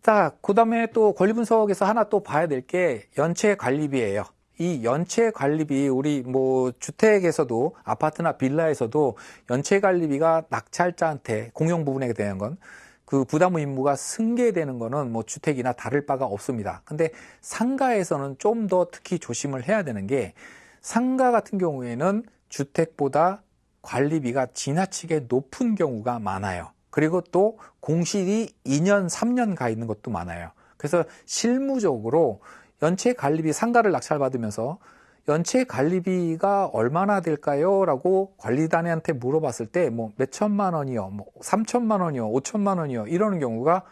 자, 그 다음에 또 권리분석에서 하나 또 봐야 될 게 연체 관리비예요. 이 연체 관리비, 우리 뭐 주택에서도 아파트나 빌라에서도 연체 관리비가 낙찰자한테 공용 부분에 대한 건 그 부담 의무가 승계되는 거는 뭐 주택이나 다를 바가 없습니다. 근데 상가에서는 좀 더 특히 조심을 해야 되는 게, 상가 같은 경우에는 주택보다 관리비가 지나치게 높은 경우가 많아요. 그리고 또 공실이 2년, 3년 가 있는 것도 많아요. 그래서 실무적으로 연체 관리비, 상가를 낙찰받으면서 연체 관리비가 얼마나 될까요? 라고 관리단한테 물어봤을 때 뭐 몇천만 원이요, 뭐 3천만 원이요, 5천만 원이요, 이러는 경우가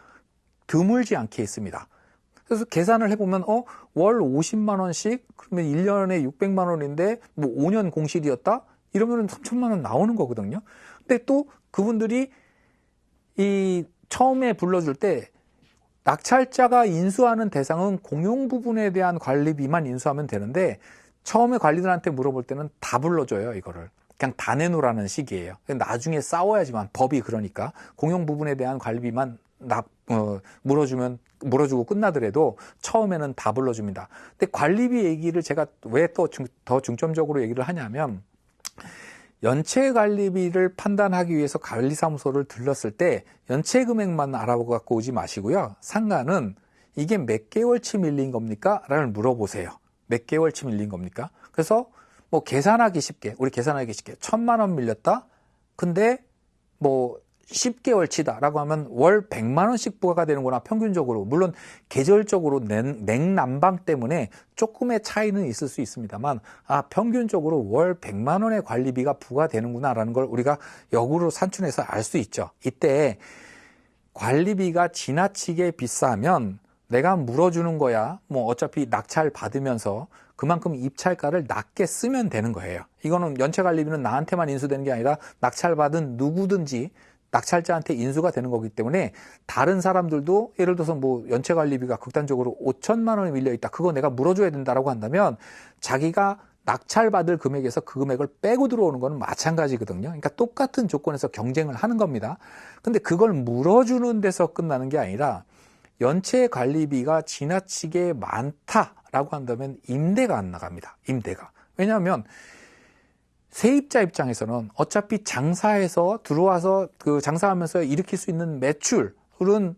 드물지 않게 있습니다. 그래서 계산을 해보면 월 50만 원씩 그러면 1년에 600만 원인데 뭐 5년 공실이었다? 이러면 3천만 원 나오는 거거든요. 근데 또 그분들이 이 처음에 불러줄 때 낙찰자가 인수하는 대상은 공용 부분에 대한 관리비만 인수하면 되는데, 처음에 관리들한테 물어볼 때는 다 불러줘요. 이거를 그냥 다 내놓으라는 식이에요. 나중에 싸워야지만, 법이 그러니까 공용 부분에 대한 관리비만 물어주고 끝나더라도 처음에는 다 불러줍니다. 근데 관리비 얘기를 제가 왜 또 더 중점적으로 얘기를 하냐면, 연체 관리비를 판단하기 위해서 관리사무소를 들렀을 때 연체 금액만 알아보고 갖고 오지 마시고요. 상가는 이게 몇 개월치 밀린 겁니까? 라는 물어보세요. 몇 개월치 밀린 겁니까? 그래서 뭐 계산하기 쉽게, 우리 계산하기 쉽게 1,000만 원 밀렸다? 근데 뭐 10개월치다 라고 하면 월 100만 원씩 부과가 되는구나, 평균적으로. 물론 계절적으로 냉난방 때문에 조금의 차이는 있을 수 있습니다만, 평균적으로 월 100만 원의 관리비가 부과되는구나 라는 걸 우리가 역으로 산출해서 알 수 있죠. 이때 관리비가 지나치게 비싸면 내가 물어주는 거야, 뭐 어차피 낙찰 받으면서 그만큼 입찰가를 낮게 쓰면 되는 거예요. 이거는 연체 관리비는 나한테만 인수되는 게 아니라 낙찰받은 누구든지 낙찰자한테 인수가 되는 거기 때문에, 다른 사람들도 예를 들어서 뭐 연체 관리비가 극단적으로 5천만 원이 밀려 있다, 그거 내가 물어줘야 된다라고 한다면 자기가 낙찰받을 금액에서 그 금액을 빼고 들어오는 거는 마찬가지거든요. 그러니까 똑같은 조건에서 경쟁을 하는 겁니다. 근데 그걸 물어주는 데서 끝나는 게 아니라, 연체 관리비가 지나치게 많다라고 한다면 임대가 안 나갑니다. 임대가. 왜냐하면 세입자 입장에서는 어차피 장사해서 들어와서 그 장사하면서 일으킬 수 있는 매출은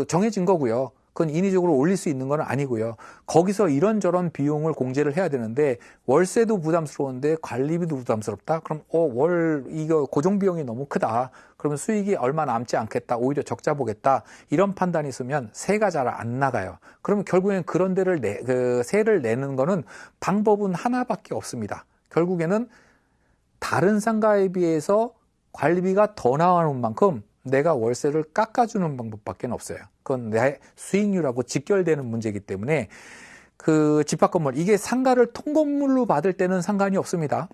정해진 거고요. 그건 인위적으로 올릴 수 있는 건 아니고요. 거기서 이런저런 비용을 공제를 해야 되는데, 월세도 부담스러운데 관리비도 부담스럽다? 그럼 이거 고정비용이 너무 크다. 그러면 수익이 얼마 남지 않겠다, 오히려 적자 보겠다, 이런 판단이 있으면 세가 잘 안 나가요. 그러면 결국엔 그런 데를 세를 내는 거는 방법은 하나밖에 없습니다. 결국에는 다른 상가에 비해서 관리비가 더 나오는 만큼 내가 월세를 깎아주는 방법밖에 없어요. 그건 내 수익률하고 직결되는 문제이기 때문에, 그 집합건물, 이게 상가를 통건물로 받을 때는 상관이 없습니다.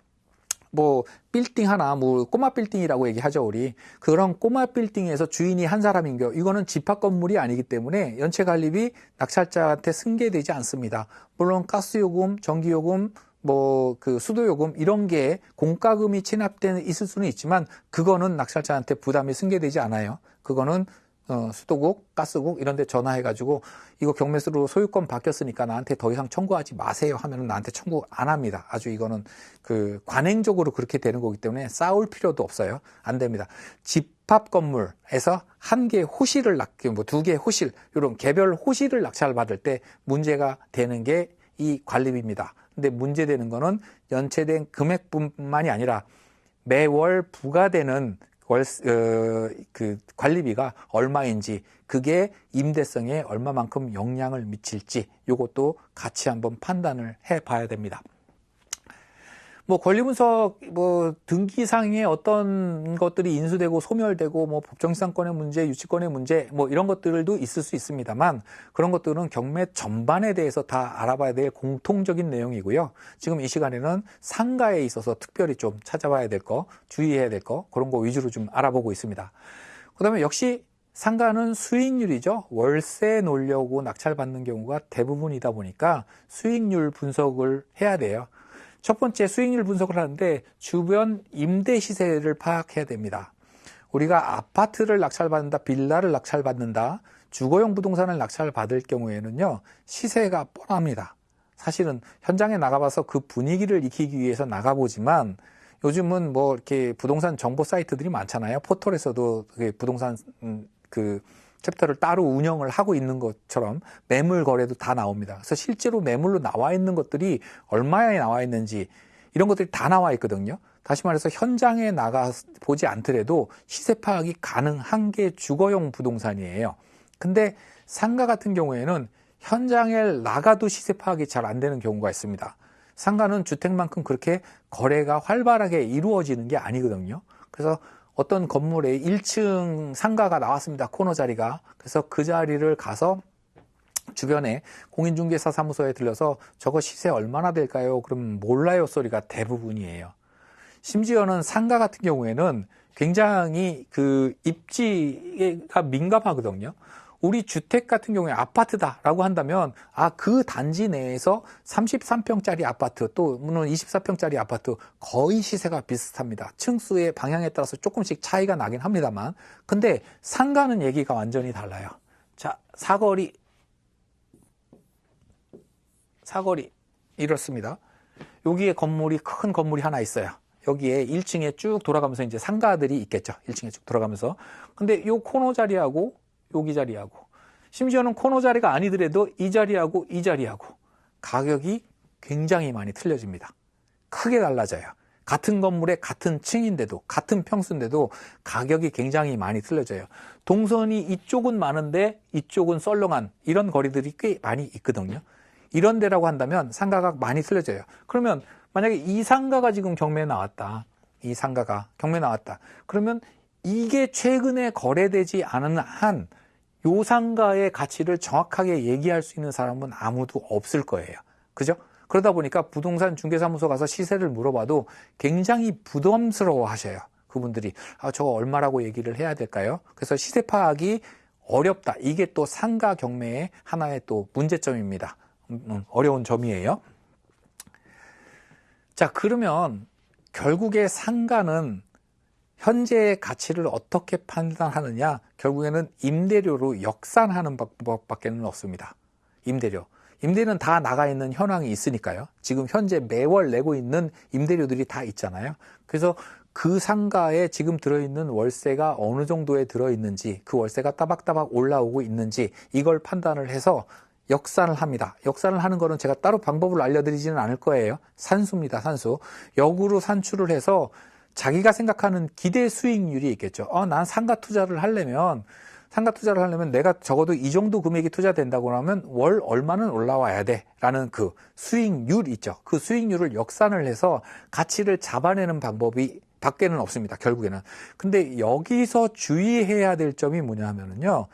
뭐 빌딩 하나, 뭐 꼬마 빌딩이라고 얘기하죠, 우리. 그런 꼬마 빌딩에서 주인이 한 사람인겨, 이거는 집합건물이 아니기 때문에 연체 관리비 낙찰자한테 승계되지 않습니다. 물론 가스요금, 전기요금, 뭐 그 수도요금, 이런 게 공과금이 체납돼 있을 수는 있지만 그거는 낙찰자한테 부담이 승계되지 않아요. 그거는 수도국, 가스국 이런 데 전화해가지고 이거 경매수로 소유권 바뀌었으니까 나한테 더 이상 청구하지 마세요 하면은 나한테 청구 안 합니다. 아주 이거는 그 관행적으로 그렇게 되는 거기 때문에 싸울 필요도 없어요. 안 됩니다. 집합 건물에서 한 개 호실을 뭐 두 개 호실, 이런 개별 호실을 낙찰받을 때 문제가 되는 게 이 관리비입니다. 근데 문제되는 거는 연체된 금액뿐만이 아니라 매월 부과되는 그 관리비가 얼마인지, 그게 임대성에 얼마만큼 영향을 미칠지, 이것도 같이 한번 판단을 해 봐야 됩니다. 뭐 권리분석 등기상에 어떤 것들이 인수되고 소멸되고 뭐 법정지상권의 문제, 유치권의 문제 뭐 이런 것들도 있을 수 있습니다만, 그런 것들은 경매 전반에 대해서 다 알아봐야 될 공통적인 내용이고요. 지금 이 시간에는 상가에 있어서 특별히 좀 찾아봐야 될 거, 주의해야 될 거, 그런 거 위주로 좀 알아보고 있습니다. 그다음에 역시 상가는 수익률이죠. 월세 놓으려고 낙찰받는 경우가 대부분이다 보니까 수익률 분석을 해야 돼요. 첫 번째, 수익률 분석을 하는데 주변 임대 시세를 파악해야 됩니다. 우리가 아파트를 낙찰받는다, 빌라를 낙찰받는다, 주거용 부동산을 낙찰 받을 경우에는요, 시세가 뻔합니다. 사실은 현장에 나가봐서 그 분위기를 익히기 위해서 나가보지만 요즘은 뭐 이렇게 부동산 정보 사이트들이 많잖아요. 포털에서도 부동산 그 챕터를 따로 운영을 하고 있는 것처럼 매물 거래도 다 나옵니다. 그래서 실제로 매물로 나와 있는 것들이 얼마에 나와 있는지 이런 것들이 다 나와 있거든요. 다시 말해서 현장에 나가 보지 않더라도 시세 파악이 가능한 게 주거용 부동산이에요. 근데 상가 같은 경우에는 현장에 나가도 시세 파악이 잘 안 되는 경우가 있습니다. 상가는 주택만큼 그렇게 거래가 활발하게 이루어지는 게 아니거든요. 그래서 어떤 건물에 1층 상가가 나왔습니다. 코너 자리가. 그래서 그 자리를 가서 주변에 공인중개사 사무소에 들려서 저거 시세 얼마나 될까요? 그럼 몰라요 소리가 대부분이에요. 심지어는 상가 같은 경우에는 굉장히 그 입지가 민감하거든요. 우리 주택 같은 경우에 아파트다라고 한다면 그 단지 내에서 33평짜리 아파트 또 물론 24평짜리 아파트 거의 시세가 비슷합니다. 층수의 방향에 따라서 조금씩 차이가 나긴 합니다만 근데 상가는 얘기가 완전히 달라요. 자, 사거리 이렇습니다. 여기에 큰 건물이 하나 있어요. 여기에 1층에 쭉 돌아가면서 이제 상가들이 있겠죠. 1층에 쭉 돌아가면서. 근데 요 코너 자리하고 여기 자리하고 심지어는 코너 자리가 아니더라도 이 자리하고 이 자리하고 가격이 굉장히 많이 틀려집니다. 크게 달라져요. 같은 건물에 같은 층인데도 같은 평수인데도 가격이 굉장히 많이 틀려져요. 동선이 이쪽은 많은데 이쪽은 썰렁한 이런 거리들이 꽤 많이 있거든요. 이런 데라고 한다면 상가가 많이 틀려져요. 그러면 만약에 이 상가가 지금 경매에 나왔다. 이 상가가 경매에 나왔다. 그러면 이게 최근에 거래되지 않은 한 요 상가의 가치를 정확하게 얘기할 수 있는 사람은 아무도 없을 거예요. 그죠? 그러다 보니까 부동산 중개사무소 가서 시세를 물어봐도 굉장히 부담스러워 하셔요. 그분들이 저거 얼마라고 얘기를 해야 될까요? 그래서 시세 파악이 어렵다. 이게 또 상가 경매의 하나의 또 문제점입니다. 어려운 점이에요. 자, 그러면 결국에 상가는 현재의 가치를 어떻게 판단하느냐? 결국에는 임대료로 역산하는 방법밖에는 없습니다. 임대료는 다 나가 있는 현황이 있으니까요. 지금 현재 매월 내고 있는 임대료들이 다 있잖아요. 그래서 그 상가에 지금 들어있는 월세가 어느 정도에 들어있는지, 그 월세가 따박따박 올라오고 있는지 이걸 판단을 해서 역산을 합니다. 역산을 하는 거는 제가 따로 방법을 알려드리지는 않을 거예요. 산수입니다, 산수. 역으로 산출을 해서 자기가 생각하는 기대 수익률이 있겠죠. 난 상가 투자를 하려면 내가 적어도 이 정도 금액이 투자된다고 하면 월 얼마는 올라와야 돼 라는 그 수익률 있죠. 그 수익률을 역산을 해서 가치를 잡아내는 방법이 밖에는 없습니다. 결국에는. 근데 여기서 주의해야 될 점이 뭐냐 하면은요.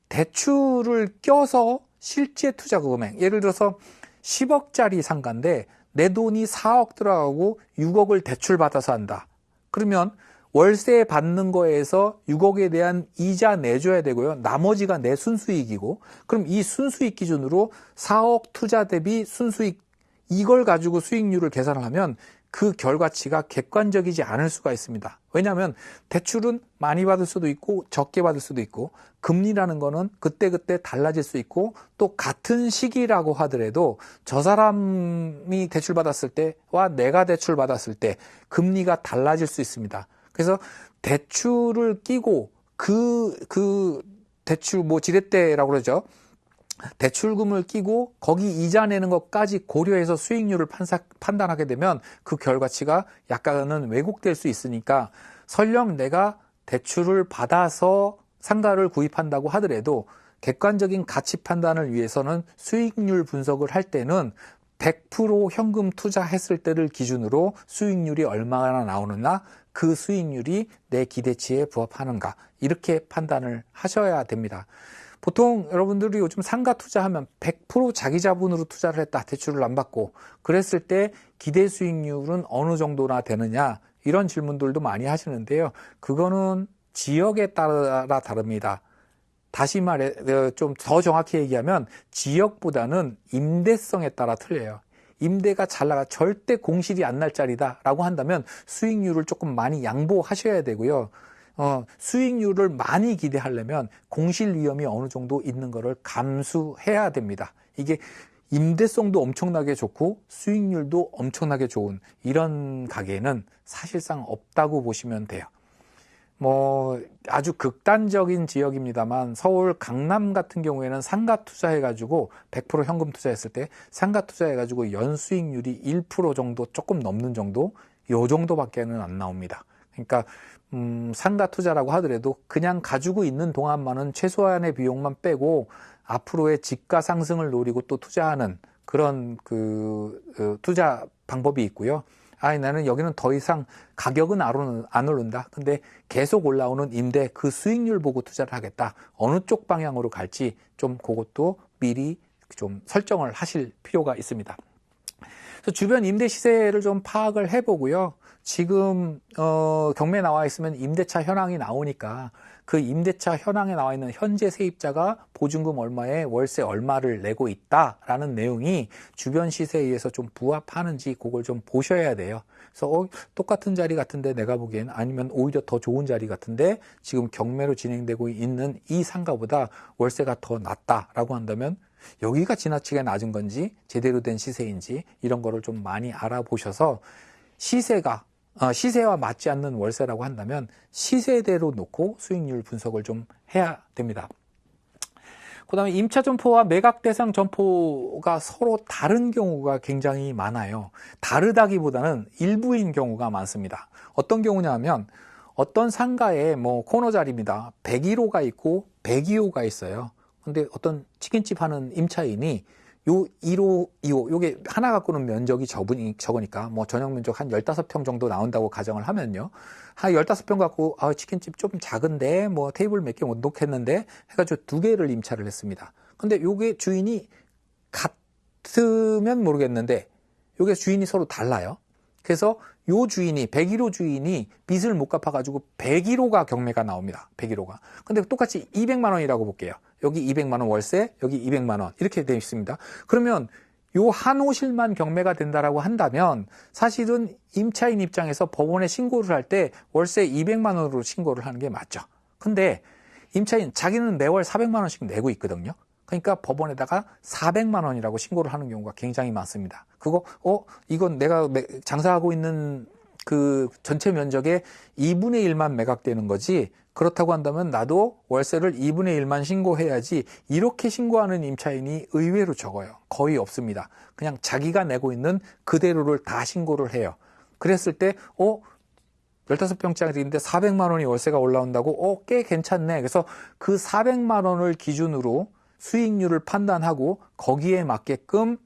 대출을 껴서 실제 투자 금액, 예를 들어서 10억짜리 상가인데 내 돈이 4억 들어가고 6억을 대출 받아서 한다. 그러면 월세 받는 거에서 6억에 대한 이자 내줘야 되고요. 나머지가 내 순수익이고 그럼 이 순수익 기준으로 4억 투자 대비 순수익 이걸 가지고 수익률을 계산을 하면 그 결과치가 객관적이지 않을 수가 있습니다. 왜냐하면 대출은 많이 받을 수도 있고 적게 받을 수도 있고 금리라는 거는 그때그때 달라질 수 있고 또 같은 시기라고 하더라도 저 사람이 대출 받았을 때와 내가 대출 받았을 때 금리가 달라질 수 있습니다. 그래서 대출을 끼고 그 대출 지렛대라고 그러죠. 대출금을 끼고 거기 이자 내는 것까지 고려해서 수익률을 판단하게 되면 그 결과치가 약간은 왜곡될 수 있으니까 설령 내가 대출을 받아서 상가를 구입한다고 하더라도 객관적인 가치 판단을 위해서는 수익률 분석을 할 때는 100% 현금 투자했을 때를 기준으로 수익률이 얼마나 나오느냐 그 수익률이 내 기대치에 부합하는가 이렇게 판단을 하셔야 됩니다. 보통 여러분들이 요즘 상가 투자하면 100% 자기 자본으로 투자를 했다. 대출을 안 받고. 그랬을 때 기대 수익률은 어느 정도나 되느냐. 이런 질문들도 많이 하시는데요. 그거는 지역에 따라 다릅니다. 다시 말해 좀 더 정확히 얘기하면 지역보다는 임대성에 따라 틀려요. 임대가 잘 나가 절대 공실이 안 날 자리다라고 한다면 수익률을 조금 많이 양보하셔야 되고요. 수익률을 많이 기대하려면 공실 위험이 어느 정도 있는 거를 감수해야 됩니다. 이게 임대성도 엄청나게 좋고 수익률도 엄청나게 좋은 이런 가게는 사실상 없다고 보시면 돼요. 아주 극단적인 지역입니다만 서울 강남 같은 경우에는 상가 투자해가지고 100% 현금 투자했을 때 상가 투자해가지고 연수익률이 1% 정도 조금 넘는 정도 요 정도밖에는 안 나옵니다. 그러니까 상가 투자라고 하더라도 그냥 가지고 있는 동안만은 최소한의 비용만 빼고 앞으로의 지가 상승을 노리고 또 투자하는 그런 투자 방법이 있고요. 나는 여기는 더 이상 가격은 안 오른다. 근데 계속 올라오는 임대 그 수익률 보고 투자를 하겠다. 어느 쪽 방향으로 갈지 좀 그것도 미리 좀 설정을 하실 필요가 있습니다. 그래서 주변 임대 시세를 좀 파악을 해보고요. 지금 경매에 나와 있으면 임대차 현황이 나오니까 그 임대차 현황에 나와 있는 현재 세입자가 보증금 얼마에 월세 얼마를 내고 있다라는 내용이 주변 시세에 의해서 좀 부합하는지 그걸 좀 보셔야 돼요. 그래서 똑같은 자리 같은데 내가 보기엔 아니면 오히려 더 좋은 자리 같은데 지금 경매로 진행되고 있는 이 상가보다 월세가 더 낮다라고 한다면 여기가 지나치게 낮은 건지 제대로 된 시세인지 이런 거를 좀 많이 알아보셔서 시세와 맞지 않는 월세라고 한다면 시세대로 놓고 수익률 분석을 좀 해야 됩니다. 그 다음에 임차 점포와 매각 대상 점포가 서로 다른 경우가 굉장히 많아요. 다르다기보다는 일부인 경우가 많습니다. 어떤 경우냐 하면 어떤 상가에 코너 자리입니다. 101호가 있고 102호가 있어요. 근데 어떤 치킨집 하는 임차인이 요 1호, 2호, 요게 하나 갖고는 면적이 적으니까 전용 면적 한 15평 정도 나온다고 가정을 하면요. 한 15평 갖고 치킨집 좀 작은데 테이블 몇 개 못 놓겠는데 해가지고 2개를 임차를 했습니다. 근데 요게 주인이 같으면 모르겠는데 요게 주인이 서로 달라요. 그래서 요 주인이 101호 주인이 빚을 못 갚아가지고 101호가 경매가 나옵니다. 101호가. 근데 똑같이 200만 원이라고 볼게요. 여기 200만 원 월세, 여기 200만 원 이렇게 되어 있습니다. 그러면 요 한 호실만 경매가 된다라고 한다면 사실은 임차인 입장에서 법원에 신고를 할 때 월세 200만 원으로 신고를 하는 게 맞죠. 근데 임차인 자기는 매월 400만 원씩 내고 있거든요. 그러니까 법원에다가 400만 원이라고 신고를 하는 경우가 굉장히 많습니다. 이건 내가 장사하고 있는 그 전체 면적의 2분의 1만 매각되는 거지 그렇다고 한다면 나도 월세를 2분의 1만 신고해야지 이렇게 신고하는 임차인이 의외로 적어요. 거의 없습니다. 그냥 자기가 내고 있는 그대로를 다 신고를 해요. 그랬을 때 15평짜리인데 400만 원이 월세가 올라온다고 꽤 괜찮네. 그래서 그 400만 원을 기준으로 수익률을 판단하고 거기에 맞게끔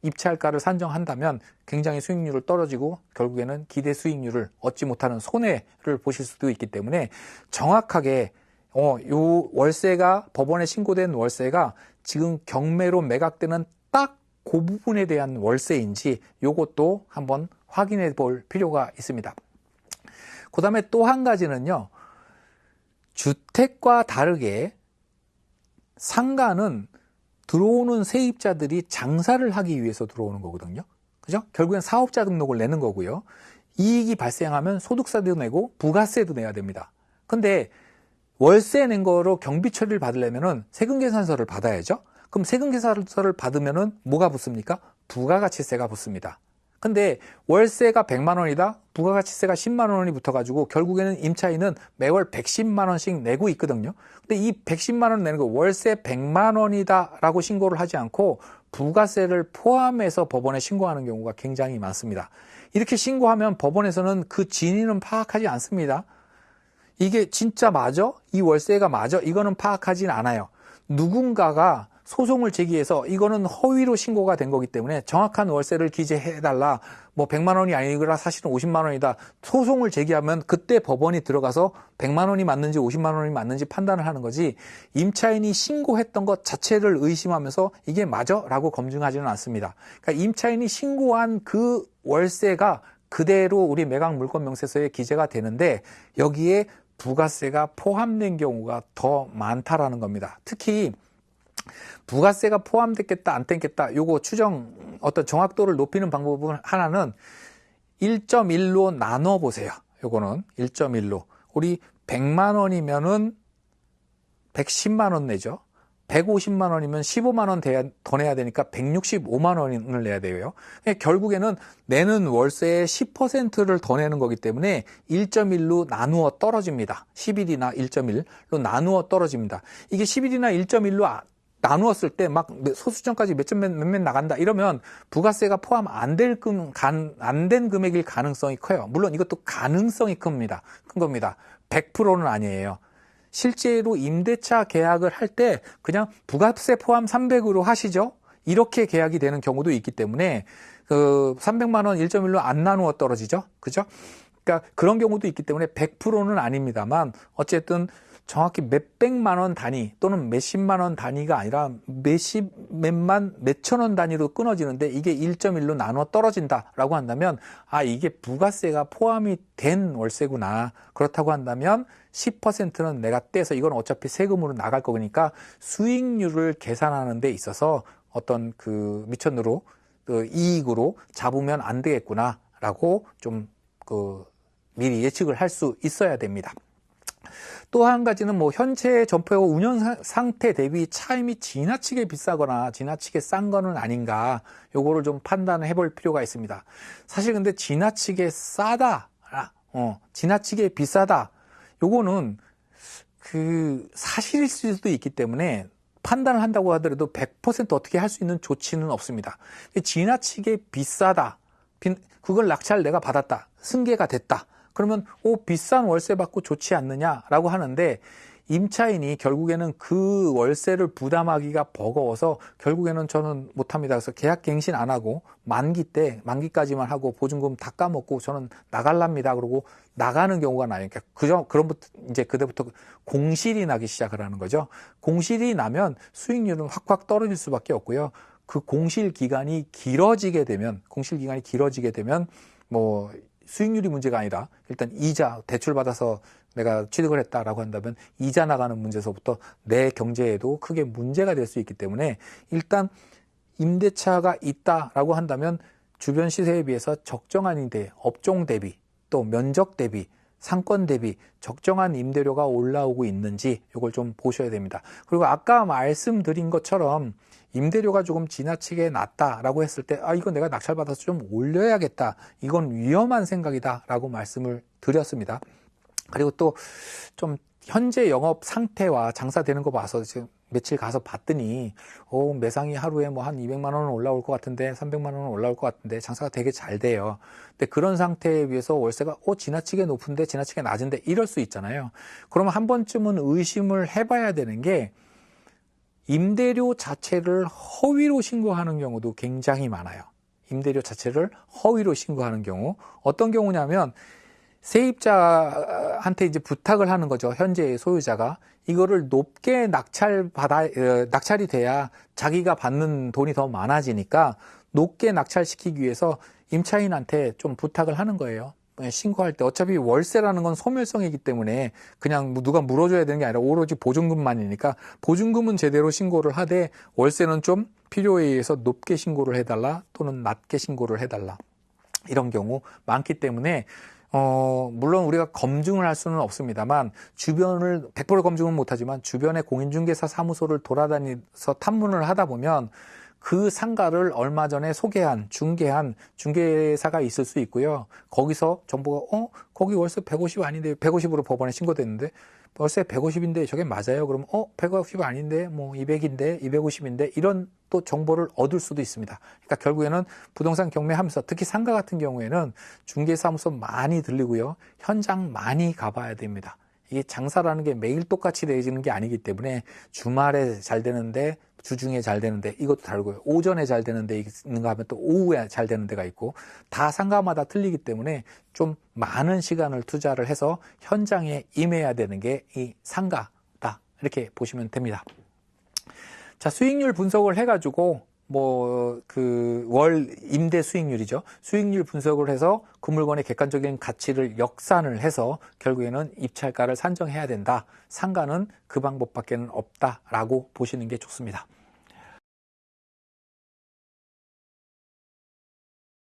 입찰가를 산정한다면 굉장히 수익률을 떨어지고 결국에는 기대 수익률을 얻지 못하는 손해를 보실 수도 있기 때문에 정확하게 요 월세가 법원에 신고된 월세가 지금 경매로 매각되는 딱 그 부분에 대한 월세인지 요것도 한번 확인해 볼 필요가 있습니다. 그 다음에 또 한 가지는요. 주택과 다르게 상가는 들어오는 세입자들이 장사를 하기 위해서 들어오는 거거든요. 그죠? 결국엔 사업자 등록을 내는 거고요. 이익이 발생하면 소득세도 내고 부가세도 내야 됩니다. 근데 월세 낸 거로 경비 처리를 받으려면은 세금계산서를 받아야죠. 그럼 세금계산서를 받으면은 뭐가 붙습니까? 부가가치세가 붙습니다. 근데 월세가 100만 원이다? 부가가치세가 10만 원이 붙어가지고 결국에는 임차인은 매월 110만 원씩 내고 있거든요. 근데 이 110만 원 내는 거 월세 100만 원이다 라고 신고를 하지 않고 부가세를 포함해서 법원에 신고하는 경우가 굉장히 많습니다. 이렇게 신고하면 법원에서는 그 진위는 파악하지 않습니다. 이게 진짜 맞아? 이 월세가 맞아? 이거는 파악하진 않아요. 누군가가 소송을 제기해서 이거는 허위로 신고가 된 거기 때문에 정확한 월세를 기재해달라. 100만 원이 아니라 사실은 50만 원이다. 소송을 제기하면 그때 법원이 들어가서 100만 원이 맞는지 50만 원이 맞는지 판단을 하는 거지 임차인이 신고했던 것 자체를 의심하면서 이게 맞아? 라고 검증하지는 않습니다. 그러니까 임차인이 신고한 그 월세가 그대로 우리 매각물권명세서에 기재가 되는데 여기에 부가세가 포함된 경우가 더 많다라는 겁니다. 특히 부가세가 포함됐겠다 안 됐겠다 요거 어떤 정확도를 높이는 방법은 하나는 1.1로 나눠 보세요. 요거는 1.1로 우리 100만 원이면은 110만 원 내죠. 150만 원이면 15만 원 더 내야 되니까 165만 원을 내야 돼요. 결국에는 내는 월세의 10%를 더 내는 거기 때문에 1.1로 나누어 떨어집니다. 11이나 1.1로 나누어 떨어집니다. 이게 11이나 1.1로 나누었을 때 막 소수점까지 몇몇 나간다 이러면 부가세가 포함 안 된 금액일 가능성이 커요. 물론 이것도 가능성이 큰 겁니다. 100%는 아니에요. 실제로 임대차 계약을 할 때 그냥 부가세 포함 300으로 하시죠. 이렇게 계약이 되는 경우도 있기 때문에 그 300만 원 1.1로 안 나누어 떨어지죠. 그죠? 그러니까 그런 경우도 있기 때문에 100%는 아닙니다만 어쨌든 정확히 몇백만 원 단위 또는 몇십만 원 단위가 아니라 몇천 원 단위로 끊어지는데 이게 1.1로 나눠 떨어진다라고 한다면 이게 부가세가 포함이 된 월세구나. 그렇다고 한다면 10%는 내가 떼서 이건 어차피 세금으로 나갈 거니까 수익률을 계산하는 데 있어서 어떤 그 미천으로 이익으로 잡으면 안 되겠구나라고 좀 미리 예측을 할 수 있어야 됩니다. 또 한 가지는 현재 점포의 운영 상태 대비 차임이 지나치게 비싸거나 지나치게 싼 거는 아닌가 요거를 좀 판단을 해볼 필요가 있습니다. 사실 근데 지나치게 싸다, 지나치게 비싸다 요거는 그 사실일 수도 있기 때문에 판단을 한다고 하더라도 100% 어떻게 할 수 있는 조치는 없습니다. 지나치게 비싸다, 그걸 낙찰 내가 받았다, 승계가 됐다. 그러면 비싼 월세 받고 좋지 않느냐라고 하는데 임차인이 결국에는 그 월세를 부담하기가 버거워서 결국에는 저는 못합니다. 그래서 계약 갱신 안 하고 만기까지만 하고 보증금 다 까먹고 저는 나갈랍니다. 그러고 나가는 경우가 나요. 그러니까 이제 그때부터 공실이 나기 시작을 하는 거죠. 공실이 나면 수익률은 확확 떨어질 수밖에 없고요. 그 공실 기간이 길어지게 되면 수익률이 문제가 아니라 일단 이자 대출 받아서 내가 취득을 했다라고 한다면 이자 나가는 문제에서부터 내 경제에도 크게 문제가 될 수 있기 때문에 일단 임대차가 있다라고 한다면 주변 시세에 비해서 적정한 임대, 업종 대비 또 면적 대비 상권 대비 적정한 임대료가 올라오고 있는지 이걸 좀 보셔야 됩니다. 그리고 아까 말씀드린 것처럼 임대료가 조금 지나치게 낮다라고 했을 때 이건 내가 낙찰받아서 좀 올려야겠다. 이건 위험한 생각이다 라고 말씀을 드렸습니다. 그리고 또 좀 현재 영업 상태와 장사되는 거 봐서 지금 며칠 가서 봤더니 매상이 하루에 한 200만 원은 올라올 것 같은데 300만 원은 올라올 것 같은데 장사가 되게 잘 돼요. 근데 그런 상태에 비해서 월세가 지나치게 높은데 지나치게 낮은데 이럴 수 있잖아요. 그러면 한 번쯤은 의심을 해봐야 되는 게 임대료 자체를 허위로 신고하는 경우도 굉장히 많아요. 임대료 자체를 허위로 신고하는 경우 어떤 경우냐면 세입자한테 이제 부탁을 하는 거죠. 현재의 소유자가 이거를 높게 낙찰이 돼야 자기가 받는 돈이 더 많아지니까 높게 낙찰시키기 위해서 임차인한테 좀 부탁을 하는 거예요. 신고할 때 어차피 월세라는 건 소멸성이기 때문에 그냥 누가 물어줘야 되는 게 아니라 오로지 보증금만이니까 보증금은 제대로 신고를 하되 월세는 좀 필요에 의해서 높게 신고를 해달라 또는 낮게 신고를 해달라 이런 경우 많기 때문에 물론 우리가 검증을 할 수는 없습니다만 주변을 100% 검증은 못하지만 주변의 공인중개사 사무소를 돌아다니면서 탐문을 하다 보면 그 상가를 얼마 전에 중개한 중개사가 있을 수 있고요. 거기서 정보가 거기 월세 150 아닌데 150으로 법원에 신고됐는데 월세 150인데 저게 맞아요? 그럼 150 아닌데 200인데 250인데 이런 또 정보를 얻을 수도 있습니다. 그러니까 결국에는 부동산 경매하면서 특히 상가 같은 경우에는 중개사무소 많이 들리고요. 현장 많이 가봐야 됩니다. 이게 장사라는 게 매일 똑같이 되어지는 게 아니기 때문에 주말에 잘 되는데 주중에 잘 되는데 이것도 다르고요. 오전에 잘 되는 데 있는가 하면 또 오후에 잘 되는 데가 있고 다 상가마다 틀리기 때문에 좀 많은 시간을 투자를 해서 현장에 임해야 되는 게 이 상가다 이렇게 보시면 됩니다. 자, 수익률 분석을 해가지고 월 임대 수익률이죠. 수익률 분석을 해서 그 물건의 객관적인 가치를 역산을 해서 결국에는 입찰가를 산정해야 된다. 상가는 그 방법밖에는 없다라고 보시는 게 좋습니다.